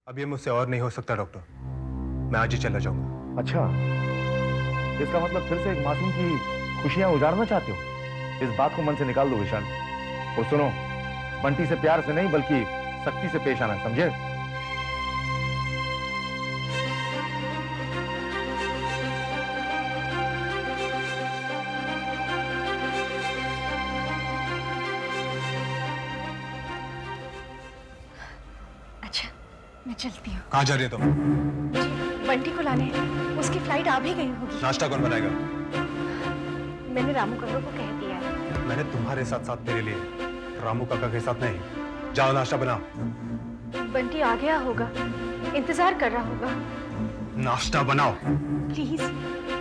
अब ये मुझसे और नहीं हो सकता डॉक्टर। मैं आज ही चला जाऊंगा। अच्छा, इसका मतलब फिर से एक मासूम की खुशियां उजाड़ना चाहते हो? इस बात को मन से निकाल दो विशाल। और सुनो, बंटी से प्यार से नहीं बल्कि सख्ती से पेश आना, समझे? अच्छा, मैं चलती हूँ। कहाँ जा रही है तुम? जी, बंटी को लाने उसकी फ्लाइट आ भी गई होगी। नाश्ता कौन बनाएगा? मैंने रामू काका को कह दिया है। मैंने तुम्हारे साथ साथ तेरे लिए, रामू काका के साथ नहीं। जाओ नाश्ता बनाओ। बंटी आ गया होगा, इंतजार कर रहा होगा। नाश्ता बनाओ। प्लीज,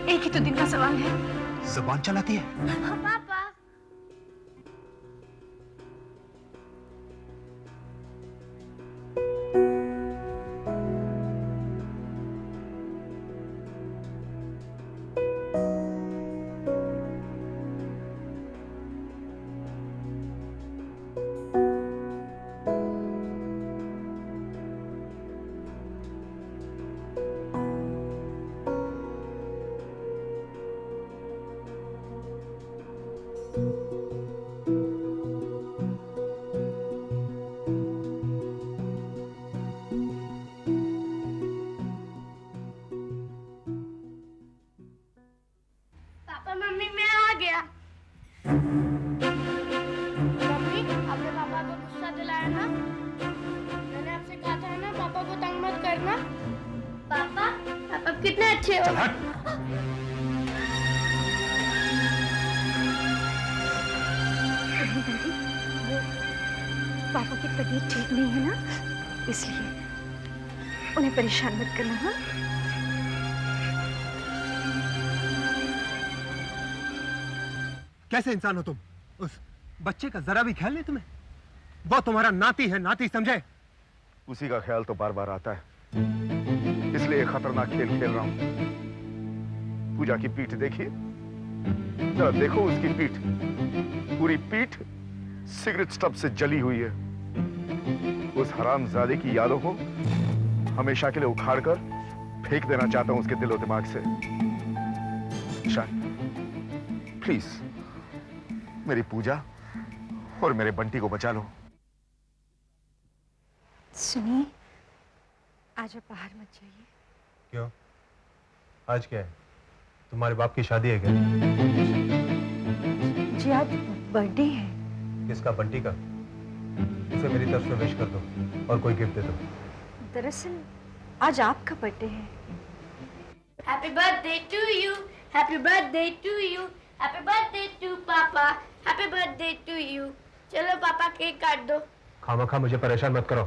एक ही तो दिन का सवाल है। जुबान चलाती है। पापा। पापा मम्मी मैं आ गया। मम्मी आपने पापा को गुस्सा दिलाया ना? मैंने आपसे कहा था ना पापा को तंग मत करना। पापा पापा कितने अच्छे हो। चल हट। नहीं बंटी, वो पापा की तबीयत ठीक नहीं है ना, इसलिए उन्हें परेशान मत करना। हाँ, कैसे इंसान हो तुम? उस बच्चे का जरा भी ख्याल नहीं तुम्हें? वो तुम्हारा नाती है, नाती समझे? उसी का ख्याल तो बार बार आता है, इसलिए एक खतरनाक खेल खेल रहा हूं। पूजा की पीठ देखिए, जरा देखो उसकी पीठ। पूरी पीठ सिगरेट स्टब से जली हुई है। उस हरामजादे की यादों को हमेशा के लिए उखाड़कर फेंक देना चाहता हूं उसके दिलो दिमाग से। ईशान, प्लीज मेरी पूजा और मेरे बंटी को बचा लो। सुनिए, आज आप बाहर मत जाइए। क्यों? आज क्या है? तुम्हारे बाप की शादी है क्या? जी आज बर्थडे है। किसका? बंटी का? उसे मेरी तरफ से विश कर दो और कोई गिफ्ट दे दो। दरअसल आज आपका बर्थडे है। Happy birthday to you, happy birthday to you, happy birthday to papa, happy birthday to you. चलो पापा केक काट दो। खामखा मुझे परेशान मत करो।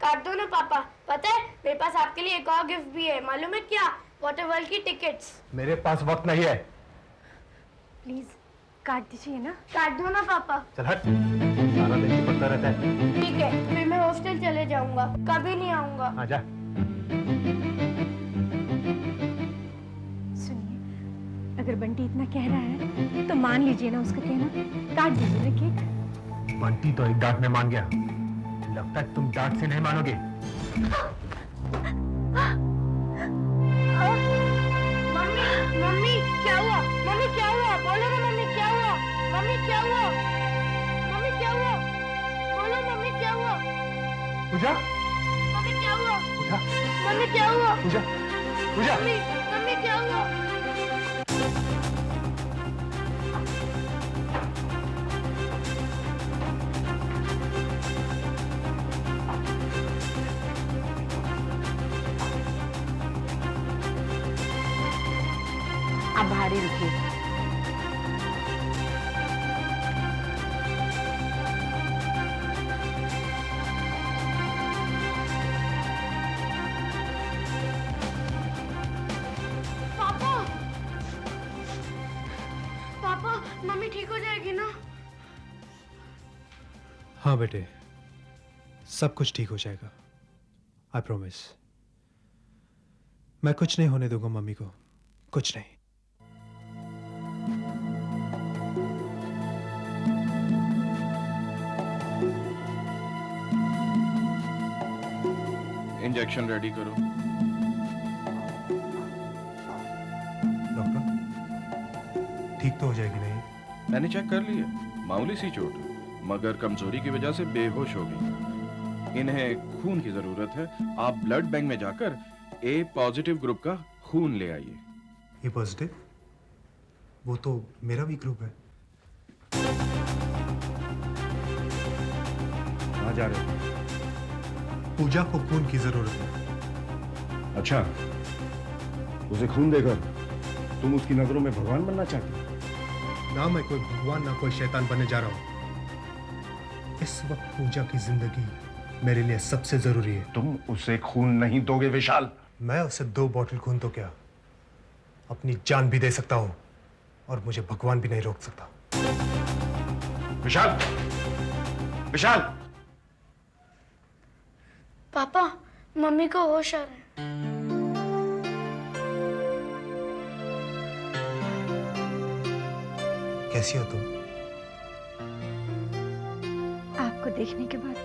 काट दो ना पापा। पता है मेरे पास आपके लिए एक और गिफ्ट भी है, मालूम है क्या? वाटर वर्ल्ड की टिकट्स। मेरे पास वक्त नहीं है। प्लीज काट दीजिए ना। काट दो ना पापा। चल हट, सारा दिन चिपकता रहता है। ठीक है, फिर मैं हॉस्टल चले जाऊंगा, कभी नहीं आऊंगा। आजा। सुनिए, अगर बंटी इतना कह रहा है तो मान लीजिए ना उसका कहना, काट दीजिए ना केक। बंटी तो एक डांट में मान गया, लगता है तुम डांट से नहीं मानोगे। मम्मी मम्मी क्या हुआ? मम्मी क्या हुआ? बोलो ना मम्मी क्या हुआ? मम्मी क्या हुआ? मम्मी क्या हुआ? बोलो मम्मी क्या हुआ? पूजा, मम्मी क्या हुआ? पूजा, मम्मी क्या हुआ? पूजा, पूजा। मम्मी मम्मी क्या हुआ? आप बाहर ही रुकिए। पापा पापा मम्मी ठीक हो जाएगी ना? हाँ बेटे, सब कुछ ठीक हो जाएगा। I promise. मैं कुछ नहीं होने दूंगा मम्मी को, कुछ नहीं। इंजेक्शन रेडी करो। डॉक्टर, ठीक तो हो जाएगी नहीं? मैंने चेक कर लिया, मामूली सी चोट है, मगर कमजोरी की वजह से बेहोश हो गई। इन्हें खून की जरूरत है। आप ब्लड बैंक में जाकर ए पॉजिटिव ग्रुप का खून ले आइए। ये पॉजिटिव? वो तो मेरा भी ग्रुप है। कहाँ जा रहे हो? पूजा को खून की जरूरत है। अच्छा, उसे खून देकर तुम उसकी नजरों में भगवान बनना चाहती हो? ना मैं कोई भगवान ना कोई शैतान बनने जा रहा हूं। इस वक्त पूजा की जिंदगी मेरे लिए सबसे जरूरी है। तुम उसे खून नहीं दोगे विशाल। मैं उसे 2 बॉटल खून तो क्या, अपनी जान भी दे सकता हूं और मुझे भगवान भी नहीं रोक सकता। विशाल, विशाल! पापा, मम्मी को होश आ रहा है। कैसी हो तुम? आपको देखने के बाद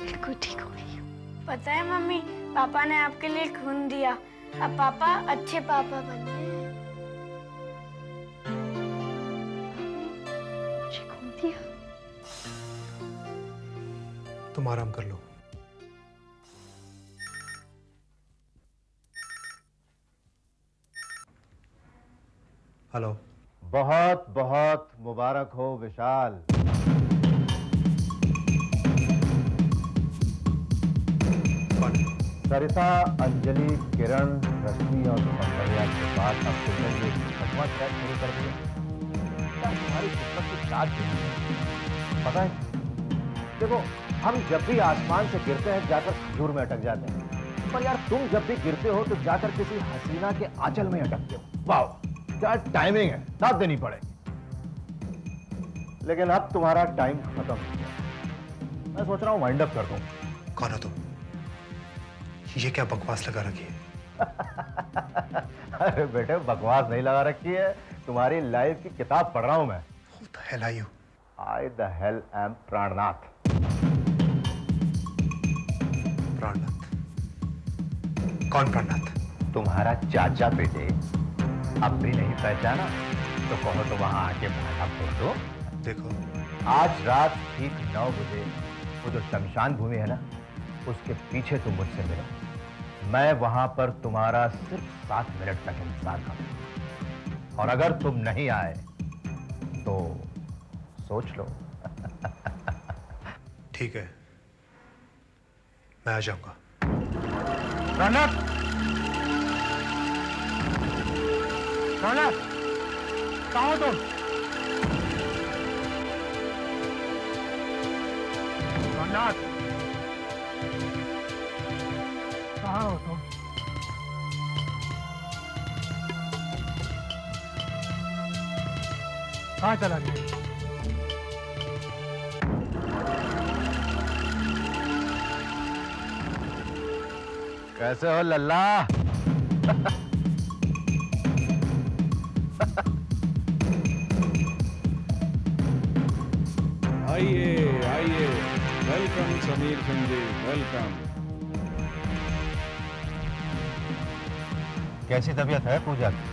बिल्कुल ठीक हो गई हूँ। पता है मम्मी, पापा ने आपके लिए खून दिया। अब पापा अच्छे पापा बन गए हैं। मुझे खून दिया? तुम आराम कर लो। हेलो। बहुत बहुत मुबारक हो विशाल। कौन? सरिता, अंजलि, किरण, रश्मि और सौंदर्या के बाद अब तुमने ये छठवां ट्रैक शुरू कर दिया। क्या तुम्हारी किस्मत की साथ देनी है? पता है, देखो हम जब भी आसमान से गिरते हैं जाकर खजूर में अटक जाते हैं, पर यार तुम जब भी गिरते हो तो जाकर किसी हसीना के आंचल में अटकते हो। वाह, क्या टाइमिंग है, साथ देनी पड़ेगी। लेकिन अब तुम्हारा टाइम खत्म हो गया। मैं सोच रहा हूं वाइंड अप कर दूं। कौन हो तुम? ये क्या बकवास लगा रखी है? अरे बेटे, बकवास नहीं लगा रखी है, तुम्हारी लाइफ की किताब पढ़ रहा हूं मैं। Who the hell are you? I the hell am प्राणनाथ। प्राणनाथ? कौन प्राणनाथ? तुम्हारा चाचा बेटे। अब भी नहीं पहचाना तो कहो तो वहां आके भागा फोड़ दो। देखो, आज रात ठीक 9 बजे वो जो शमशान भूमि है ना, उसके पीछे तुम मुझसे मिलो। मैं वहां पर तुम्हारा सिर्फ 7 मिनट तक इंतजार करूंगा, और अगर तुम नहीं आए तो सोच लो। ठीक है, मैं आ जाऊंगा। प्राणनाथ! प्राणनाथ! कहाँ हो तुम? प्राणनाथ! कहाँ हो तुम? कहाँ चला गया? कैसे हो लल्ला? आइए आइए, वेलकम समीर सिंह जी, वेलकम। कैसी तबीयत है पूजा की?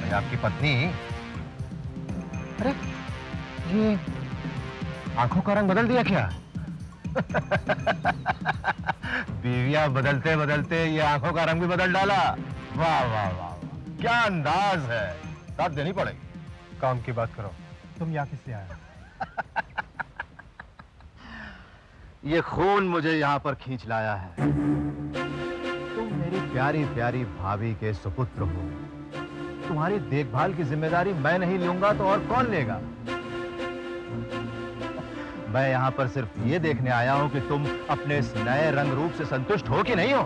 मैं आपकी पत्नी। अरे ये आंखों का रंग बदल दिया क्या? बीवियां बदलते बदलते ये आंखों का रंग भी बदल डाला। वाह वाह वाह, क्या अंदाज है। साथ देनी पड़ेगी। काम की बात करो। तुम यहाँ किस लिए आए? ये खून मुझे यहाँ पर खींच लाया है। तुम मेरी प्यारी प्यारी भाभी के सुपुत्र हो। तुम्हारी देखभाल की जिम्मेदारी मैं नहीं लूंगा तो और कौन लेगा? मैं यहाँ पर सिर्फ ये देखने आया हूं कि तुम अपने इस नए रंग रूप से संतुष्ट हो कि नहीं हो।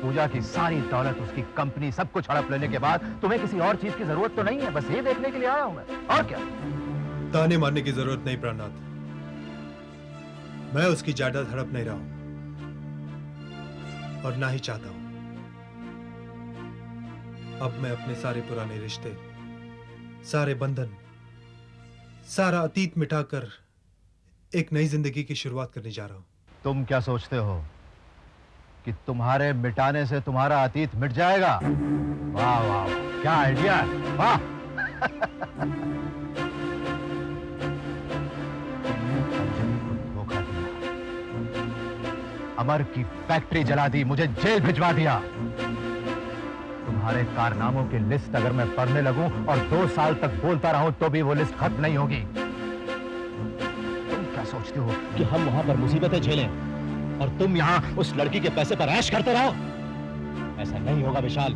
पूजा की सारी दौलत, उसकी कंपनी, सब कुछ हड़प लेने के बाद तुम्हें किसी और चीज की जरूरत तो नहीं है? बस ये देखने के लिए आया हूं मैं, और क्या? ताने मारने की जरूरत नहीं प्राणनाथ। मैं उसकी जायदाद हड़प नहीं रहा हूं और ना ही चाहता हूं। अब मैं अपने सारे पुराने रिश्ते, सारे बंधन, सारा अतीत मिटाकर एक नई जिंदगी की शुरुआत करने जा रहा हूं। तुम क्या सोचते हो कि तुम्हारे मिटाने से तुम्हारा अतीत मिट जाएगा। वाह वाह, क्या आइडिया है, वाह। तुमने अंजलि को धोखा दिया, अमर की फैक्ट्री जला दी, मुझे जेल भिजवा दिया। तुम्हारे कारनामों की लिस्ट अगर मैं पढ़ने लगूं और 2 साल तक बोलता रहूं तो भी वो लिस्ट खत्म नहीं होगी। तुम क्या सोचते हो कि हम वहां पर मुसीबतें झेलें और तुम यहां उस लड़की के पैसे पर ऐश करते रहो? ऐसा नहीं होगा विशाल,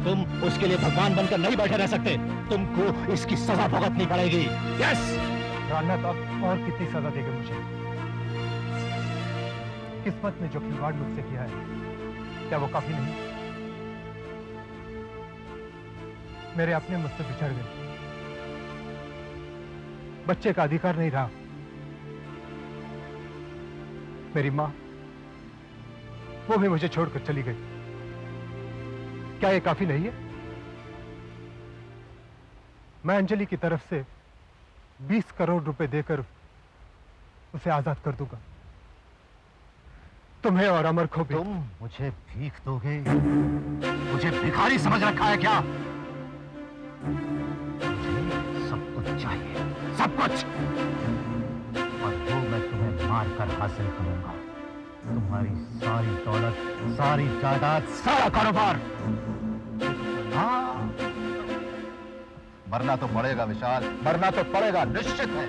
तुम उसके लिए भगवान बनकर नहीं बैठे रह सकते, तुमको इसकी सजा भुगतनी पड़ेगी। यस। राना अब और कितनी सजा देगा मुझे? किस्मत ने जो खिलवाड़ मुझसे किया है, क्या वो काफी नहीं? मेरे अपने मुझसे बिछड़ गए, बच्चे का अधिकार नहीं रहा। मेरी मां, वो भी मुझे छोड़कर चली गई। क्या ये काफी नहीं है? मैं अंजलि की तरफ से 20 करोड़ रुपए देकर उसे आजाद कर दूंगा। तुम्हें और अमर को भी। तुम मुझे भीख दोगे? मुझे भिखारी समझ रखा है क्या? मुझे सब कुछ चाहिए, सब कुछ, और वो मैं तुम्हें मारकर हासिल करूंगा। तुम्हारी सारी दौलत, सारी जायदाद, सारा कारोबार। हाँ, मरना तो पड़ेगा विशाल, मरना तो पड़ेगा, निश्चित है।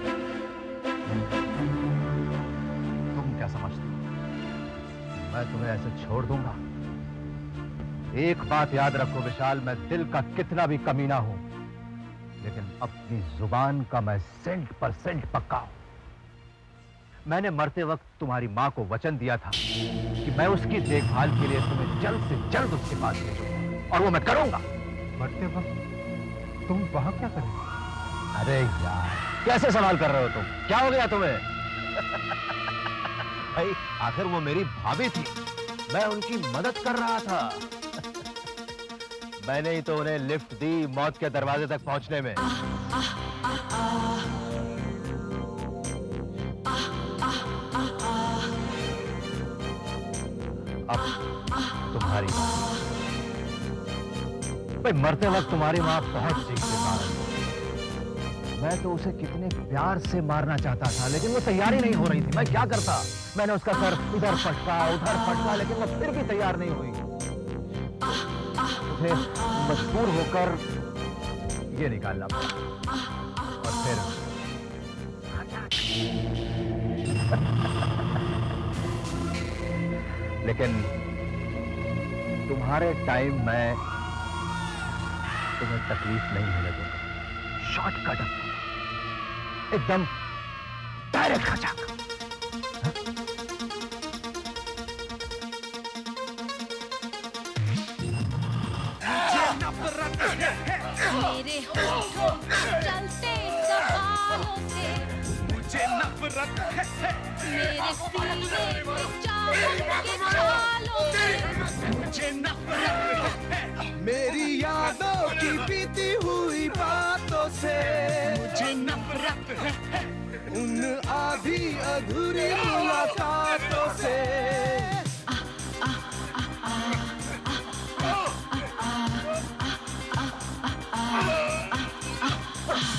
तुम क्या समझते हो मैं तुम्हें ऐसे छोड़ दूंगा? एक बात याद रखो विशाल, मैं दिल का कितना भी कमीना हूं, लेकिन अपनी जुबान का मैं 100% पक्का हूं। मैंने मरते वक्त तुम्हारी मां को वचन दिया था कि मैं उसकी देखभाल के लिए तुम्हें जल्द से जल्द उसके पास भेजूंगा, और वो मैं करूंगा। मरते वक्त तुम वहां क्या करोगे? अरे यार, कैसे सवाल कर रहे हो तुम? क्या हो गया तुम्हें? भाई, आखिर वो मेरी भाभी थी, मैं उनकी मदद कर रहा था। मैंने ही तो उन्हें लिफ्ट दी मौत के दरवाजे तक पहुंचने में। अब तुम्हारी भाई, मरते वक्त तुम्हारी मां बहुत चीख से मारा। मैं तो उसे कितने प्यार से मारना चाहता था, लेकिन वो तैयार ही नहीं हो रही थी। मैं क्या करता? मैंने उसका सर इधर फटका उधर फटका, लेकिन वो फिर भी तैयार नहीं हुई। मुझे मजबूर होकर ये निकालना पड़ा, और फिर लेकिन तुम्हारे टाइम मैं तुम्हें तकलीफ नहीं होने दूंगा। शॉर्टकट, एकदम डायरेक्ट खचाक। मेरे होठों पे चलते सवालों से मुझे नफरत है, मेरे सीने पे चांद के छालों से मुझे नफरत है, मेरी यादों की बीती हुई बातों से मुझे नफरत है, उन आधी अधूरी मुलाकातों से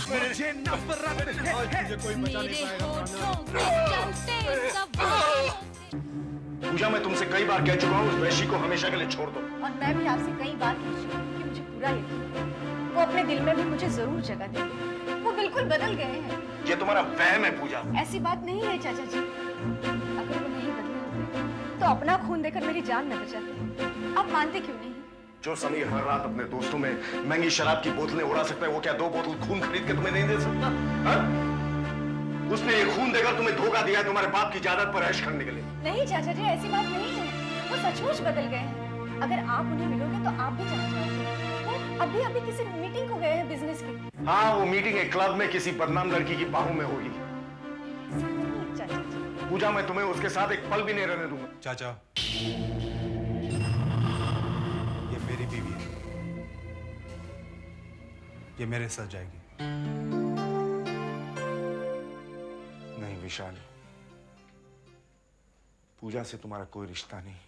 मुझे नफरत है, मेरे होठों पे चलते सवालों से। पूजा, मैं तुमसे कई बार कह चुका हूँ उस वैशी को हमेशा के लिए छोड़ दो। और मैं भी आपसे कई बार कह चुकी हूँ कि मुझे पूरा यकीन है वो अपने दिल में भी मुझे जरूर जगह देंगे। वो बिल्कुल बदल गए हैं। ये तुम्हारा वहम है पूजा। ऐसी बात नहीं है चाचा जी, अगर वो नहीं बदले होते तो अपना खून देकर मेरी जान न बचाते। आप मानते क्यों नहीं? जो समीर हर रात अपने दोस्तों में महंगी शराब की बोतलें उड़ा सकता है, वो क्या 2 बोतल खून खरीद के तुम्हें नहीं दे सकता? हा? उसने ये खून देकर तुम्हें धोखा दिया है तुम्हारे बाप की जायदाद पर ऐश करने के लिए। नहीं चाचा जी, ऐसी बात नहीं है। वो सचमुच बदल गए हैं। अगर आप उन्हें मिलोगे तो आप भी जान जाओगे। वो अभी किसी मीटिंग को गए हैं बिजनेस की। हाँ, वो मीटिंग एक क्लब में किसी बदनाम लड़की की बाहों में होगी। ऐसा नहीं चाचा जी। पूजा, मैं तुम्हें उसके साथ एक पल भी नहीं रहने दूंगा। चाचा, ये मेरी बीवी है, ये मेरे साथ जाएगी। नहीं विशाल, पूजा से तुम्हारा कोई रिश्ता नहीं।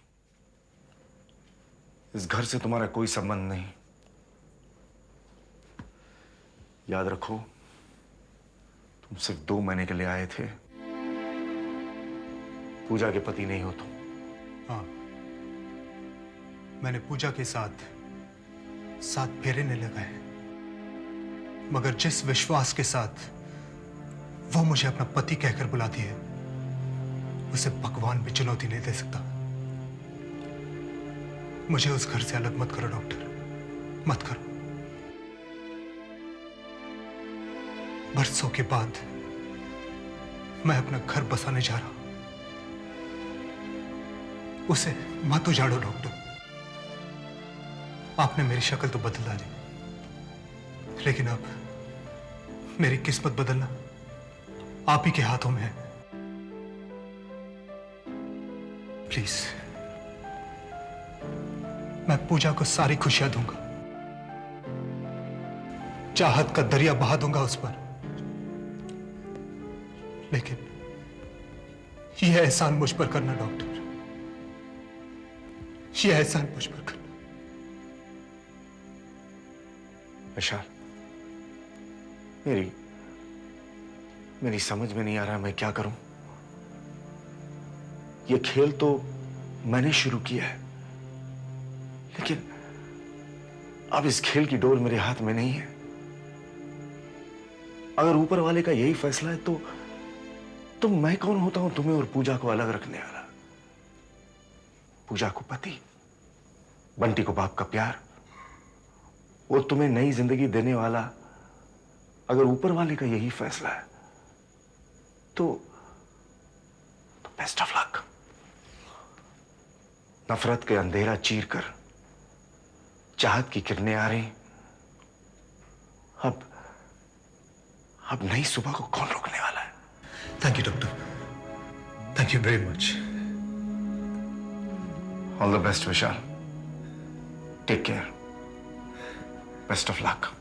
इस घर से तुम्हारा कोई संबंध नहीं। याद रखो, तुम सिर्फ 2 महीने के लिए आए थे। पूजा के पति नहीं हो तुम। हाँ, मैंने पूजा के साथ 7 फेरे नहीं लगाए, मगर जिस विश्वास के साथ वो मुझे अपना पति कहकर बुलाती है, उसे भगवान भी चुनौती नहीं दे सकता। मुझे उस घर से अलग मत करो डॉक्टर, मत करो। बरसों के बाद मैं अपना घर बसाने जा रहा हूं। उसे मत उजाड़ो डॉक्टर। आपने मेरी शक्ल तो बदल डाली, लेकिन अब मेरी किस्मत बदलना आप ही के हाथों में है। प्लीज, मैं पूजा को सारी खुशियां दूंगा, चाहत का दरिया बहा दूंगा उस पर, लेकिन यह एहसान मुझ पर करना डॉक्टर, यह एहसान मुझ पर करना। विशाल, मेरी समझ में नहीं आ रहा मैं क्या करूं। यह खेल तो मैंने शुरू किया है, लेकिन अब इस खेल की डोर मेरे हाथ में नहीं है। अगर ऊपर वाले का यही फैसला है तो मैं कौन होता हूं तुम्हें और पूजा को अलग रखने वाला? पूजा को पति, बंटी को बाप का प्यार, और तुम्हें नई जिंदगी देने वाला अगर ऊपर वाले का यही फैसला है तो बेस्ट ऑफ लक। नफरत के अंधेरा चीर कर चाहत की किरणें आ रही। अब नई सुबह को कौन रोकने वाला है? Thank you doctor, thank you very much. All the best Vishal, take care, best of luck.